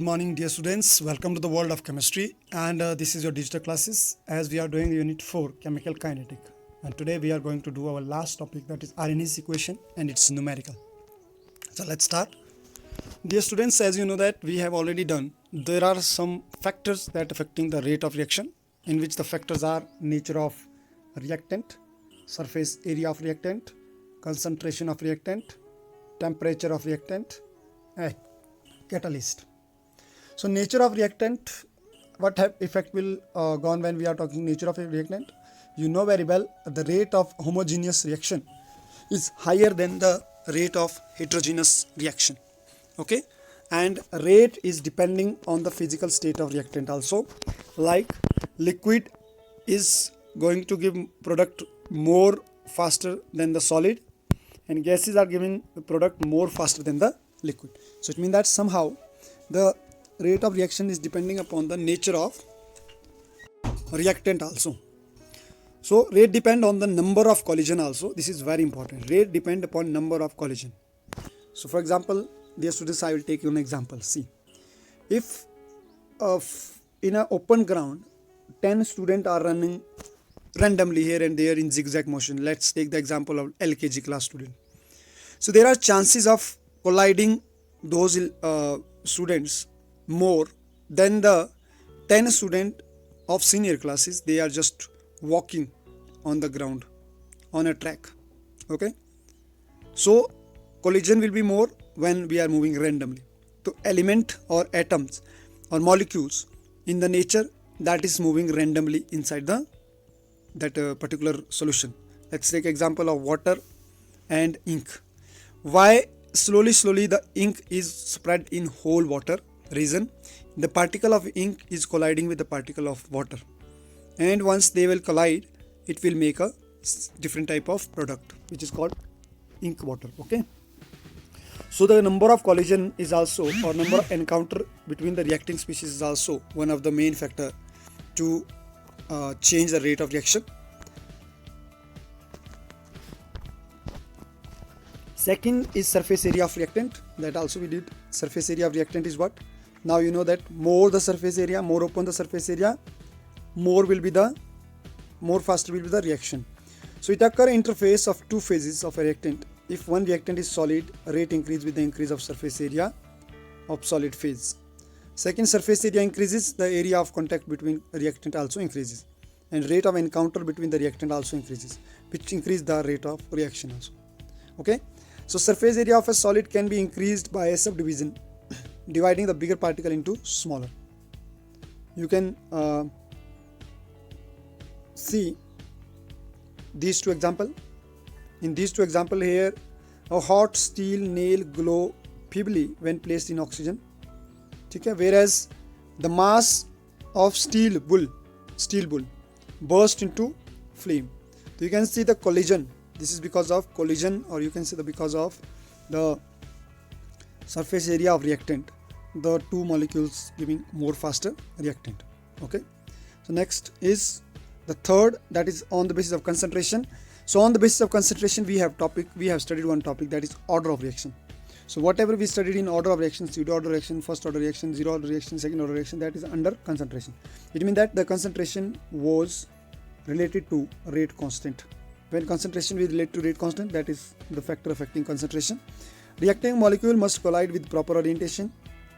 morning, dear students. Welcome to the world of chemistry. And this is your digital classes as we are doing Unit 4 Chemical Kinetic. And today we are going to do our last topic, that is Arrhenius equation and its numerical. So let's start. Dear students, as you know that we have already done, there are some factors that affecting the rate of reaction, in which the factors are nature of reactant, surface area of reactant, concentration of reactant, temperature of reactant, and catalyst. So nature of reactant, what effect will go on when we are talking nature of a reactant? You know very well the rate of homogeneous reaction is higher than the rate of heterogeneous reaction. Okay, and rate is depending on the physical state of reactant also. Like liquid is going to give product more faster than the solid, and gases are giving the product more faster than the liquid. So it means that somehow the rate of reaction is depending upon the nature of reactant also. So rate depend on the number of collision also. This is very important. Rate depend upon number of collision. So for example, dear students, I will take you an example. See, if in an open ground 10 students are running randomly here and there in zigzag motion. Let's take the example of LKG class student. So there are chances of colliding those students more than the 10 students of senior classes. They are just walking on the ground on a track. Okay, so collision will be more when we are moving randomly. So element or atoms or molecules in the nature that is moving randomly inside the that particular solution. Let's take example of water and ink. Why slowly the ink is spread in whole water? Reason, the particle of ink is colliding with the particle of water, and once they will collide, it will make a different type of product which is called ink water. Okay, so the number of collision is also, or number of encounter between the reacting species is also one of the main factor to change the rate of reaction. Second is surface area of reactant. That also we did. Surface area of reactant is what? Now you know that more the surface area, more open the surface area, more faster will be the reaction. So it occurs interface of two phases of a reactant. If one reactant is solid, rate increase with the increase of surface area of solid phase. Second, surface area increases, the area of contact between reactant also increases, and rate of encounter between the reactant also increases, which increase the rate of reaction also. Okay, so surface area of a solid can be increased by a subdivision, dividing the bigger particle into smaller. You can see these two example. In these two example here, a hot steel nail glow feebly when placed in oxygen. Okay, whereas the mass of steel bull burst into flame. So you can see the collision. This is because of collision, or you can say because of the surface area of reactant, the two molecules giving more faster reactant. Okay, so next is the third, that is on the basis of concentration. So on the basis of concentration, we have studied one topic, that is order of reaction. So whatever we studied in order of reaction, pseudo order reaction, first order reaction, zero order reaction, second order reaction, that is under concentration. It means that the concentration was related to rate constant. When concentration is related to rate constant, that is the factor affecting concentration. Reacting molecule must collide with proper orientation.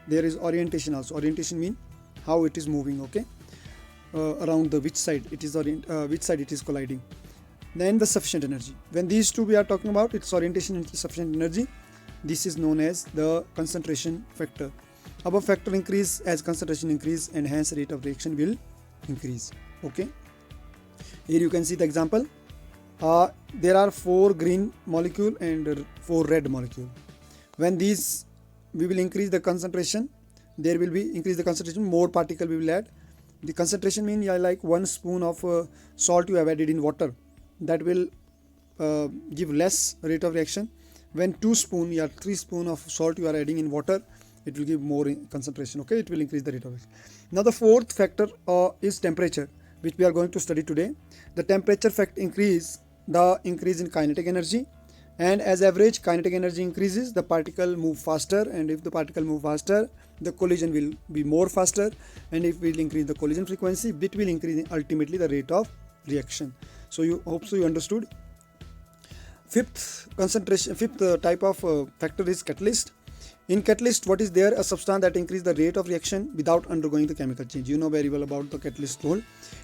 There is orientation also. Orientation means how it is moving. Okay, around the which side it is colliding. Then the sufficient energy. When these two we are talking about, its orientation and sufficient energy. This is known as the concentration factor. Above factor increase as concentration increase, and hence rate of reaction will increase. Okay, here you can see the example. There are 4 green molecule and 4 red molecule. When these we will increase the concentration, there will be increase the concentration, more particle we will add. The concentration means like 1 spoon of salt you have added in water, that will give less rate of reaction. When 2 spoon or 3 spoon of salt you are adding in water, it will give more concentration. Okay, it will increase the rate of reaction. Now the fourth factor is temperature, which we are going to study today. The temperature factor increase in kinetic energy, and as average kinetic energy increases, the particle move faster, and if the particle move faster, the collision will be more faster, and if we increase the collision frequency, it will increase ultimately the rate of reaction. So you hope so you understood. Fifth type of factor is catalyst. In catalyst, what is there? A substance that increases the rate of reaction without undergoing the chemical change. You know very well about the catalyst role.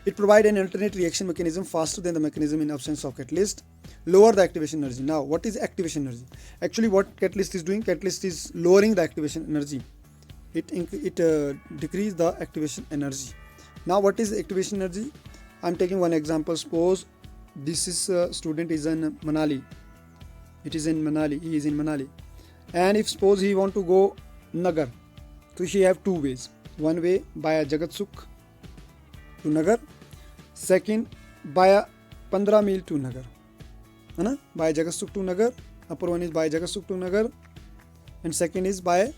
It provides an alternate reaction mechanism faster than the mechanism in absence of catalyst. Lower the activation energy. Now, what is activation energy? Actually, what catalyst is doing? Catalyst is lowering the activation energy. It decreases the activation energy. Now, what is activation energy? I'm taking one example. Suppose this is student is in Manali. It is in Manali. He is in Manali. And if suppose he want to go Nagar, so he have two ways. One way via Jagatsuk to Nagar, second via 15 mil to Nagar. By Jagatsuk to Nagar, upper one is by Jagatsuk to Nagar, and second is by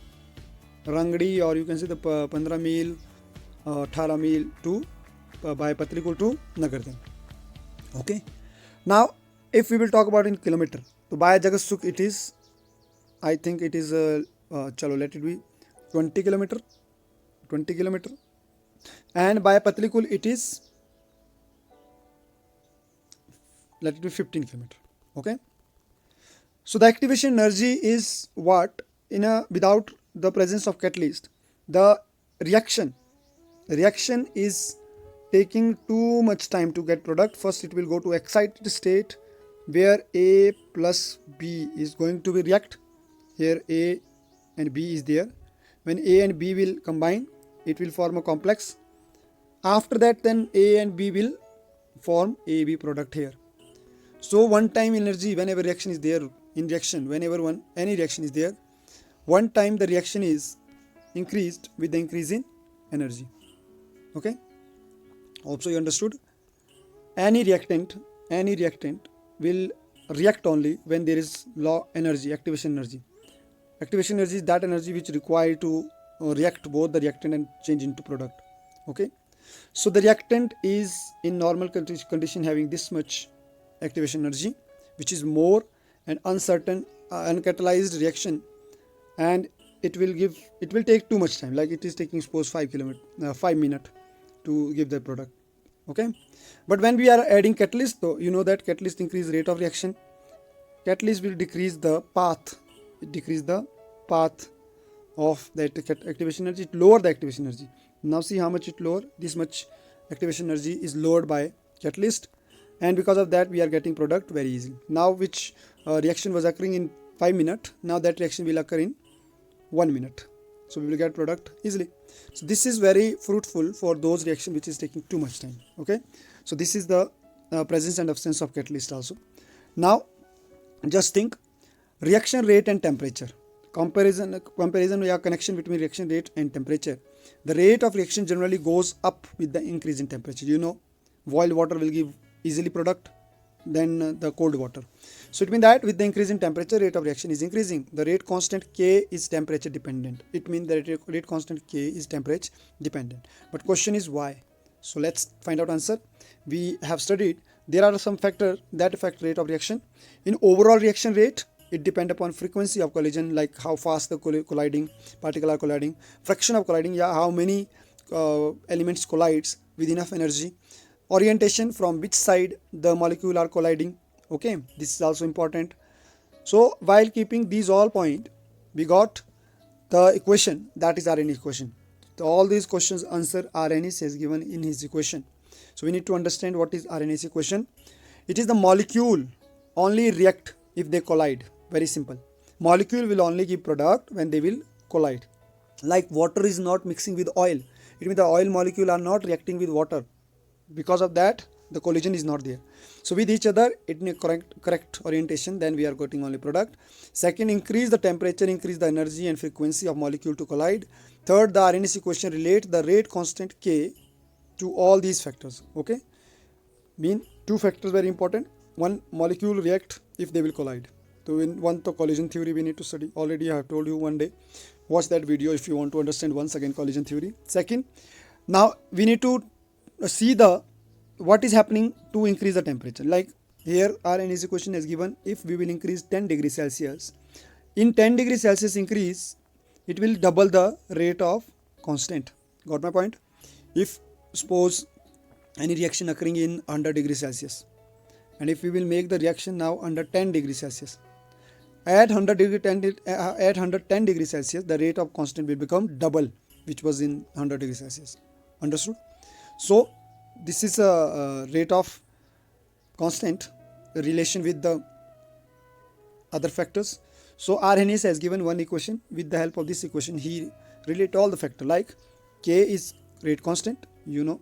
Rangdi, or you can say the 15 mil, 18 mil to by Patrikul to Nagar then. Okay. Now, if we will talk about in kilometer, so by Jagatsuk it is, I think it is chalo, let it be 20 kilometer, and by Patlikul it is, let it be 15 kilometer. Okay. So the activation energy is what? Without the presence of catalyst, the reaction is taking too much time to get product. First it will go to excited state where A plus B is going to be react. Here A and B is there. When A and B will combine, it will form a complex. After that, then A and B will form AB product here. So one time energy, whenever reaction is there, in reaction, whenever any reaction is there, one time the reaction is increased with the increase in energy. Okay. Also you understood. Any reactant will react only when there is low energy, activation energy. Activation energy is that energy which required to react both the reactant and change into product. Okay. So the reactant is in normal condition having this much activation energy, which is more and uncertain, uncatalyzed reaction, and it will take too much time. Like it is taking suppose 5 minutes to give the product. Okay. But when we are adding catalyst, though, you know that catalyst increase rate of reaction. Catalyst will decrease the path. It decrease the path of the activation energy. It lower the activation energy. Now see how much it lower. This much activation energy is lowered by catalyst, and because of that we are getting product very easily. Now which reaction was occurring in 5 minutes, now that reaction will occur in 1 minute. So we will get product easily. So this is very fruitful for those reaction which is taking too much time. Okay. So this is the presence and absence of catalyst also. Now just think reaction rate and temperature. Comparison or connection between reaction rate and temperature. The rate of reaction generally goes up with the increase in temperature. You know, boiled water will give easily product than the cold water. So it means that with the increase in temperature, rate of reaction is increasing. The rate constant K is temperature dependent. It means that rate constant K is temperature dependent. But question is why? So let's find out answer. We have studied there are some factors that affect rate of reaction. In overall reaction rate, it depends upon frequency of collision, like how fast the colliding particle are colliding, fraction of colliding, how many elements collides with enough energy, orientation from which side the molecule are colliding. Okay, this is also important. So while keeping these all point, we got the equation, that is Arrhenius equation. So all these questions answer Arrhenius is given in his equation. So we need to understand what is Arrhenius equation. It is the molecule only react if they collide. Very simple. Molecule will only give product when they will collide. Like water is not mixing with oil. It means the oil molecule are not reacting with water. Because of that, the collision is not there. So with each other, it need correct orientation, then we are getting only product. Second, increase the temperature, increase the energy and frequency of molecule to collide. Third, the Arrhenius equation relate the rate constant K to all these factors. Okay, mean two factors very important. One, molecule react if they will collide. So in one to collision theory we need to study. Already I have told you one day. Watch that video if you want to understand once again collision theory. Second, now we need to see the what is happening to increase the temperature. Like here RNA equation is given. If we will increase 10 degrees Celsius, in 10 degrees Celsius increase, it will double the rate of constant. Got my point? If suppose any reaction occurring in 100 degrees Celsius, and if we will make the reaction now under 10 degrees Celsius, at 110 degrees Celsius, the rate of constant will become double, which was in 100 degrees Celsius. Understood? So this is a rate of constant relation with the other factors. So Arrhenius has given one equation. With the help of this equation, he relate all the factors, like K is rate constant, you know,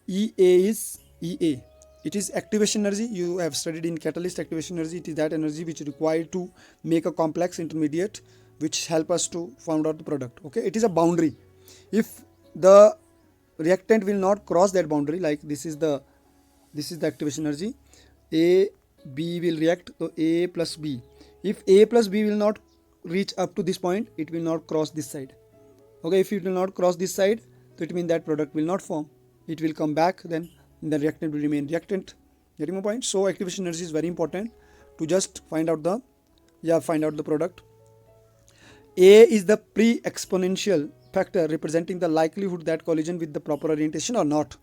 EA is EA. It is activation energy. You have studied in catalyst activation energy. It is that energy which is required to make a complex intermediate which help us to find out the product. Okay, it is a boundary. If the reactant will not cross that boundary, like this is the activation energy, A, B will react, so A plus B. If A plus B will not reach up to this point, it will not cross this side. Okay, if it will not cross this side, so it means that product will not form. It will come back, then the reactant will remain reactant. Getting my point? So activation energy is very important to just find out the product. A is the pre-exponential factor representing the likelihood that collision with the proper orientation or not.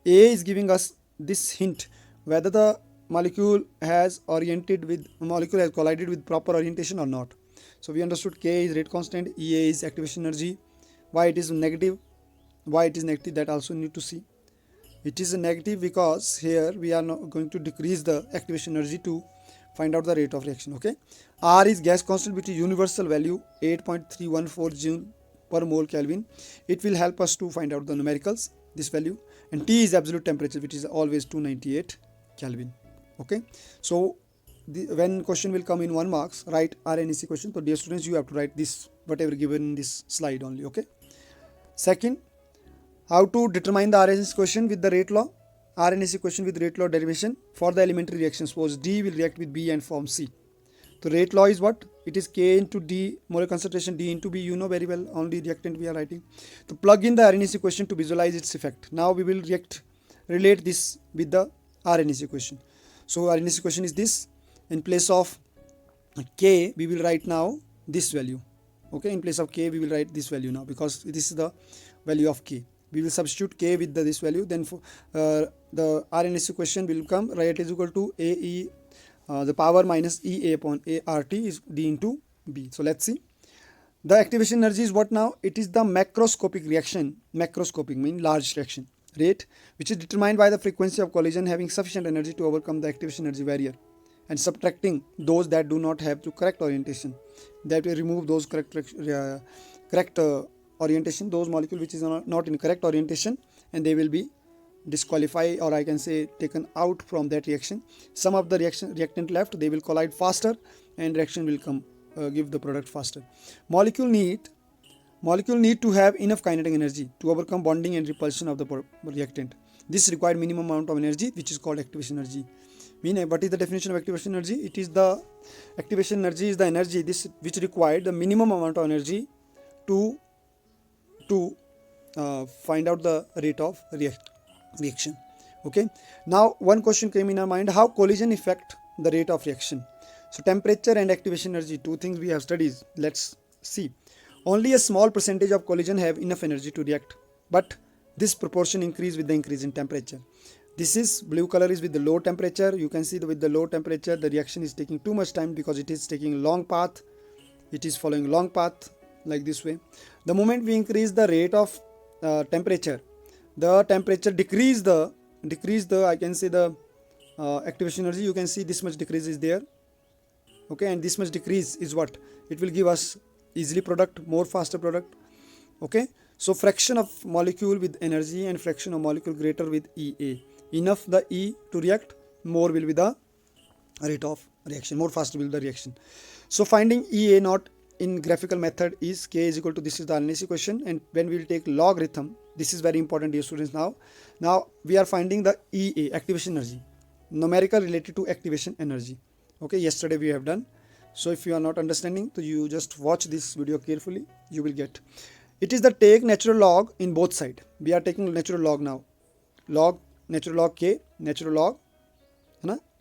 A is giving us this hint whether the molecule has collided with proper orientation or not. So we understood K is rate constant, EA is activation energy. Why it is negative? That also need to see. It is a negative because here we are not going to decrease the activation energy to find out the rate of reaction. Okay, R is gas constant, which is universal value 8.314 joule per mole Kelvin. It will help us to find out the numericals, this value. And T is absolute temperature, which is always 298 Kelvin. Okay, so when question will come in 1 marks, write RNC question. So dear students, you have to write this whatever given in this slide only. Okay. Second, how to determine the RNC question with the rate law. RNC question with rate law derivation for the elementary reaction. Suppose D will react with B and form C. So rate law is what? It is K into D, molar concentration D into B. You know very well, only reactant we are writing. To plug in the RNC question to visualize its effect. Now we will relate this with the RNC question. So RNC question is this. In place of K, we will write now this value. Okay, in place of K, we will write this value now because this is the value of K. We will substitute K with this value. Then for the RNS equation will become rate is equal to AE the power minus EA upon ART is D into B. So let's see. The activation energy is what now? It is the macroscopic reaction. Macroscopic means large reaction rate, which is determined by the frequency of collision having sufficient energy to overcome the activation energy barrier and subtracting those that do not have to correct orientation. That will remove those correct orientation, those molecules which is not in correct orientation, and they will be disqualified, or I can say taken out from that reaction. Some of the reactant left, they will collide faster and reaction will come give the product faster. Molecule need to have enough kinetic energy to overcome bonding and repulsion of the reactant. This required minimum amount of energy, which is called activation energy. Meaning, what is the definition of activation energy? It is the activation energy is the energy which required the minimum amount of energy to find out the rate of reaction. Okay. Now one question came in our mind: how collision affect the rate of reaction? So temperature and activation energy, two things we have studied. Let's see. Only a small percentage of collision have enough energy to react, but this proportion increase with the increase in temperature. This is blue color is with the low temperature. You can see that with the low temperature the reaction is taking too much time because it is taking a long path. It is following a long path like this way. The moment we increase the rate of temperature, the temperature decrease the I can say the activation energy. You can see this much decrease is there. Okay, and this much decrease is what it will give us easily product, more faster product. Okay, so fraction of molecule with energy and fraction of molecule greater with EA. Enough the E to react, more will be the rate of reaction, more faster will be the reaction. So finding EA not in graphical method is K is equal to, this is the RNS equation, and when we will take logarithm, this is very important dear students. Now we are finding the EA, activation energy, numerical related to activation energy. Okay, yesterday we have done. So if you are not understanding, so you just watch this video carefully, you will get. It is the take natural log in both side. We are taking natural log now. Log, natural log K, natural log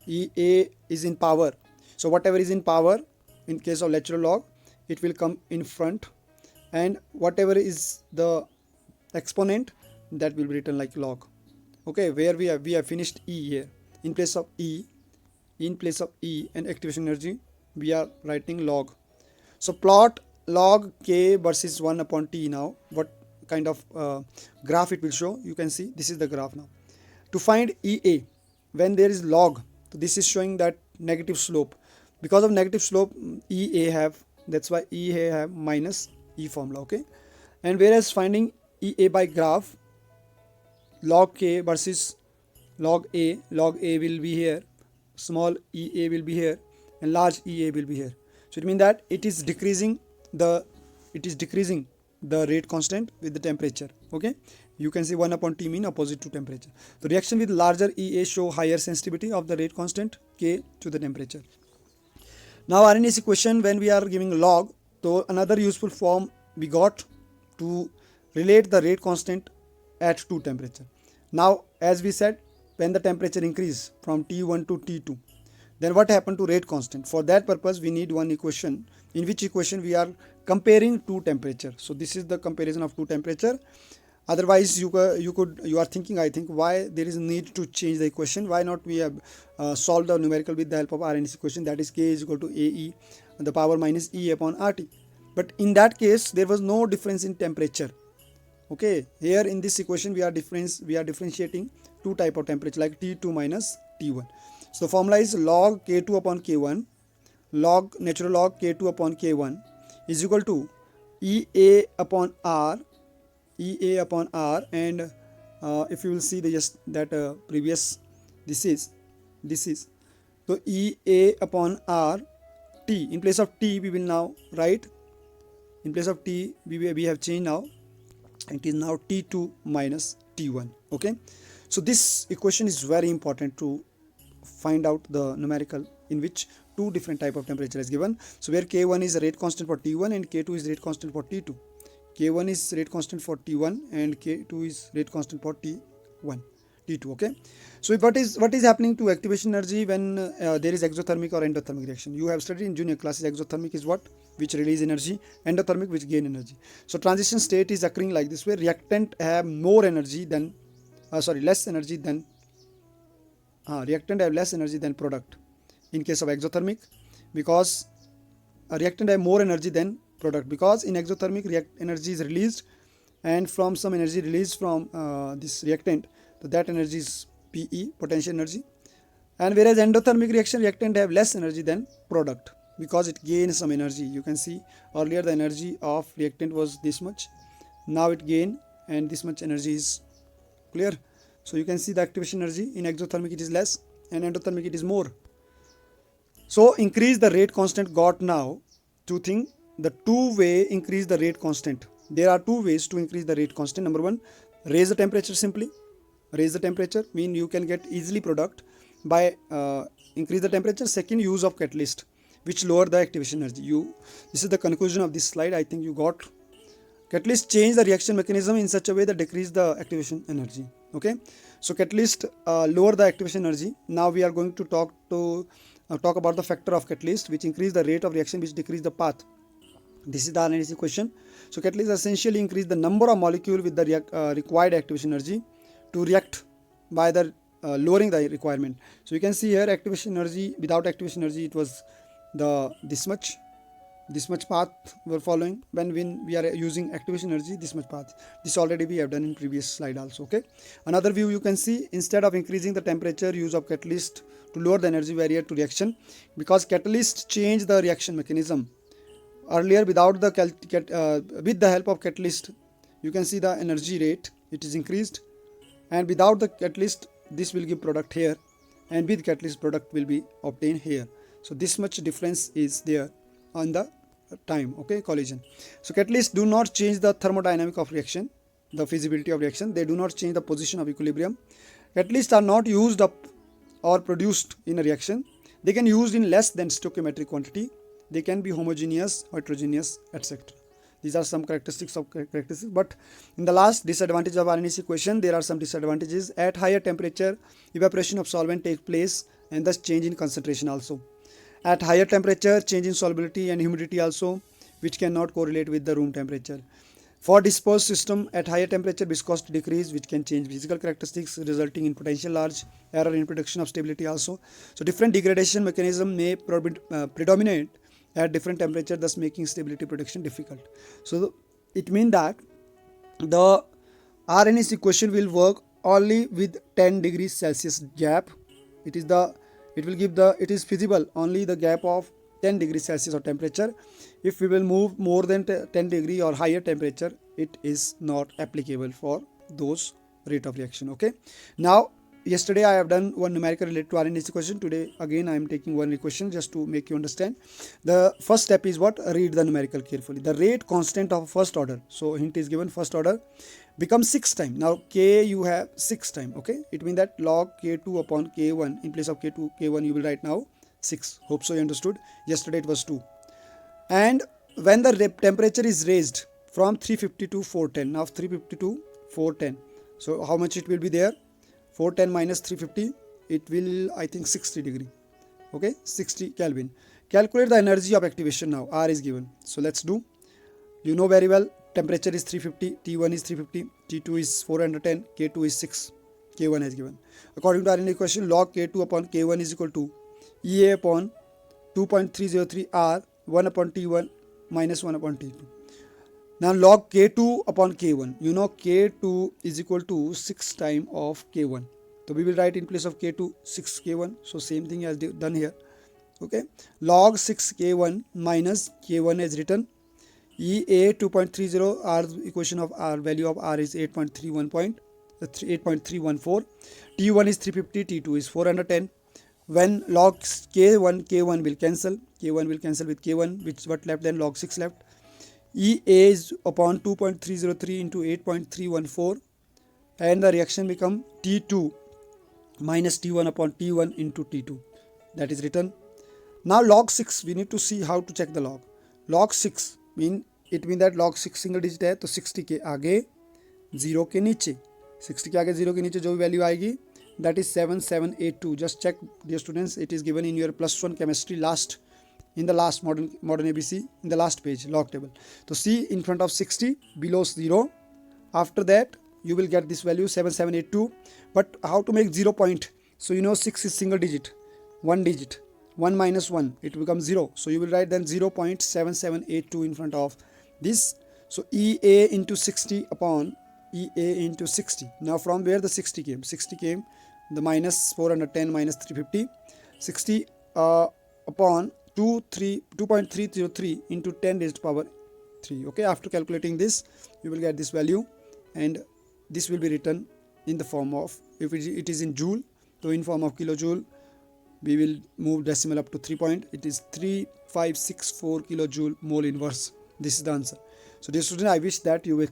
EA is in power. So whatever is in power, in case of lateral log, it will come in front, and whatever is the exponent, that will be written like log. Okay, where we have finished E here. In place of E, and activation energy, we are writing log. So plot log K versus 1 upon T now. What kind of graph it will show? You can see this is the graph now. To find EA, when there is log, so this is showing that negative slope. Because of negative slope, EA have, that's why EA have minus E formula, okay? And whereas finding EA by graph, log K versus log A will be here, small EA will be here, and large EA will be here. So it means that it is decreasing the rate constant with the temperature, okay? You can see 1 upon T mean opposite to temperature. The reaction with larger EA show higher sensitivity of the rate constant K to the temperature. Now RNS equation, when we are giving log, so another useful form we got to relate the rate constant at 2 temperature. Now as we said, when the temperature increase from T1 to T2, then what happened to rate constant? For that purpose we need one equation, in which equation we are comparing 2 temperature. So this is the comparison of 2 temperature. Otherwise you are thinking, I think, why there is need to change the equation. Why not we have solved the numerical with the help of RNS equation, that is K is equal to AE the power minus E upon RT. But in that case there was no difference in temperature. Okay, here in this equation we are differentiating 2 type of temperature, like T2 minus T1. So formula is log K2 upon K1, log natural log K2 upon K1 is equal to EA upon R, and if you will see the just that previous, this is so EA upon R T. In place of T we will now write, in place of T we have changed now, it is now T2 minus T1. Okay, so this equation is very important to find out the numerical in which 2 different type of temperature is given. So where K1 is a rate constant for T1 and K2 is rate constant for T2. K1 is rate constant for T1 and K2 is rate constant for T1, T2. Okay, so what is happening to activation energy when there is exothermic or endothermic reaction? You have studied in junior classes. Exothermic is what? Which release energy. Endothermic, which gain energy. So transition state is occurring like this, where reactant have more energy than less energy than reactant have less energy than product. In case of exothermic, because a reactant have more energy than product, because in exothermic energy is released, and from some energy released from this reactant, so that energy is PE, potential energy. And whereas endothermic reactant have less energy than product, because it gains some energy. You can see earlier the energy of reactant was this much, now it gain, and this much energy is clear. So you can see the activation energy in exothermic it is less, and endothermic it is more. So increase the rate constant got now to think the 2-way increase the rate constant. There are 2 ways to increase the rate constant. Number 1, raise the temperature. Simply raise the temperature, mean you can get easily product by increase the temperature. Second, use of catalyst, which lower the activation energy. This is the conclusion of this slide. I think you got. Catalyst change the reaction mechanism in such a way that decrease the activation energy. Okay, so catalyst lower the activation energy. Now we are going to talk about the factor of catalyst, which increase the rate of reaction, which decrease the path. This is the RNS equation. So catalyst essentially increase the number of molecule with the required activation energy to react by the lowering the requirement. So you can see here activation energy, without activation energy it was this much path we are following. When we are using activation energy, this much path. This already we have done in previous slide also. Okay, another view you can see, instead of increasing the temperature, use of catalyst to lower the energy barrier to reaction, because catalyst change the reaction mechanism. Earlier without the with the help of catalyst, you can see the energy rate, it is increased, and without the catalyst this will give product here, and with catalyst product will be obtained here. So this much difference is there on the time. Okay, collision. So catalysts do not change the thermodynamic of reaction, the feasibility of reaction. They do not change the position of equilibrium. Catalysts are not used up or produced in a reaction. They can be used in less than stoichiometric quantity. They can be homogeneous, heterogeneous, etc. These are some characteristics. But in the last disadvantage of RNS equation, there are some disadvantages. At higher temperature, evaporation of solvent takes place and thus change in concentration also. At higher temperature, change in solubility and humidity also, which cannot correlate with the room temperature. For disposed system at higher temperature, viscosity decrease, which can change physical characteristics, resulting in potential large error in prediction of stability also. So different degradation mechanism may predominate at different temperature, thus making stability prediction difficult. So it means that the RNS equation will work only with 10 degrees Celsius gap. It is feasible only the gap of 10 degrees Celsius or temperature. If we will move more than 10 degree or higher temperature, it is not applicable for those rate of reaction. Okay. Now, yesterday I have done one numerical related to RNS equation. Today again I am taking one equation just to make you understand. The first step is what? Read the numerical carefully. The rate constant of first order. So hint is given, first order becomes 6 times. Now k you have 6 times. Okay. It means that log k2 upon k1, in place of k2 k1 you will write now 6. Hope so you understood. Yesterday it was 2. And when the temperature is raised from 350 to 410, now 350 to 410, so how much it will be there? 410 minus 350, it will, I think, 60 degree. Okay, 60 Kelvin. Calculate the energy of activation now. R is given. So let's do. You know very well, temperature is 350, T1 is 350, T2 is 410, K2 is 6, K1 is given. According to our equation, log K2 upon K1 is equal to EA upon 2.303 R 1 upon T1 minus 1 upon T2. Now log K2 upon K1. You know K2 is equal to 6 times of K1. So we will write in place of K2 6 K1. So same thing as done here. Okay. Log 6 K1 minus K1 is written. EA 2.30, R equation of R, value of R is 8.314. T1 is 350, T2 is 410. When log K1 will cancel. K1 will cancel with K1, which what left, then log 6 left. EA is upon 2.303 into 8.314, and the reaction become T2 minus T1 upon T1 into T2. That is written. Now log 6, we need to see how to check the log. Log 6 mean that log 6 single digit है, तो 60 के आगे 0 के नीचे, 60 के आगे 0 के नीचे जो भी वैल्यू आएगी, that is 7782. Just check, dear students, it is given in your +1 chemistry in the last modern ABC, in the last page, log table. So see, in front of 60, below 0. After that you will get this value 7782. But how to make 0 point? So you know 6 is single digit, 1 digit, 1 minus 1, it becomes 0. So you will write then 0.7782 in front of this. So EA into 60 upon EA into 60. Now from where the 60 came? 60 came the minus 410 minus 350. 60 upon 2.303 into 10 raised to power 3. Okay, after calculating this, you will get this value, and this will be written in the form of, if it is in joule, so in form of kilojoule, we will move decimal up to 3 point. It is 3564 kilojoule mole inverse. This is the answer. So dear student, I wish that you will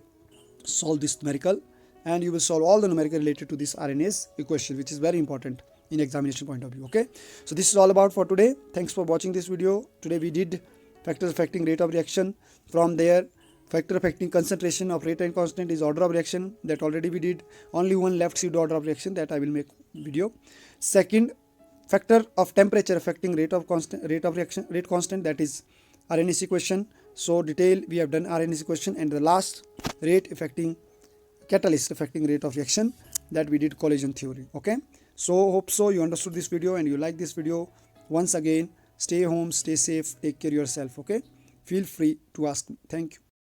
solve this numerical, and you will solve all the numerical related to this RNA's equation, which is very important in examination point of view. Okay, so this is all about for today. Thanks for watching this video. Today we did factors affecting rate of reaction. From there, factor affecting concentration of rate and constant is order of reaction, that already we did. Only one left pseudo order of reaction, that I will make video. Second, factor of temperature affecting rate constant, that is RNS equation. So detail we have done RNS equation. And the last, rate affecting catalyst affecting rate of reaction, that we did collision theory. Okay, so hope so you understood this video and you like this video. Once again, stay home, stay safe, take care of yourself. Okay, feel free to ask me. Thank you.